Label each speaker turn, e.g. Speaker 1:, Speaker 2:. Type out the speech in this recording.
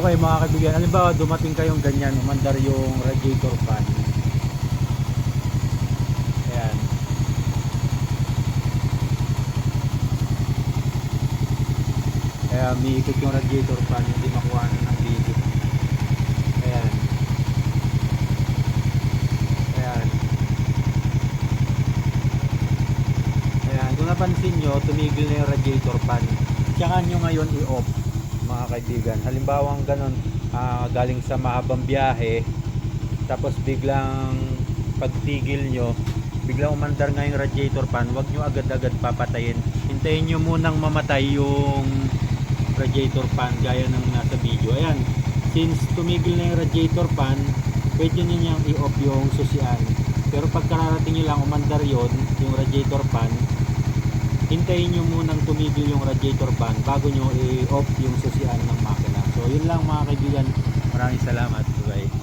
Speaker 1: Okay mga kaibigan, halimbawa dumating kayong ganyan, umandar yung radiator fan. Ayan. Kaya umiikot yung radiator fan, hindi makuha ng video. Ayan. Ayan. Ayan, kung napansin nyo, tumigil na yung radiator fan. Tsaka nyo ngayon i-off mga kaibigan. Halimbawa ganun, galing sa mahabang biyahe, tapos biglang pagtigil nyo, biglang umandar nga yung radiator fan, wag nyo agad-agad papatayin. Hintayin nyo munang mamatay yung radiator fan gaya ng nasa video. Ayan, since tumigil na yung radiator fan, pwede nyo niyang i-off yung susian. Pero pagkararating nyo lang umandar yon yung radiator fan, hintayin nyo munang tumigil yung radiator fan bago nyo i-off yung susian ng makina. So yun lang mga kaibigan, maraming salamat. Bye.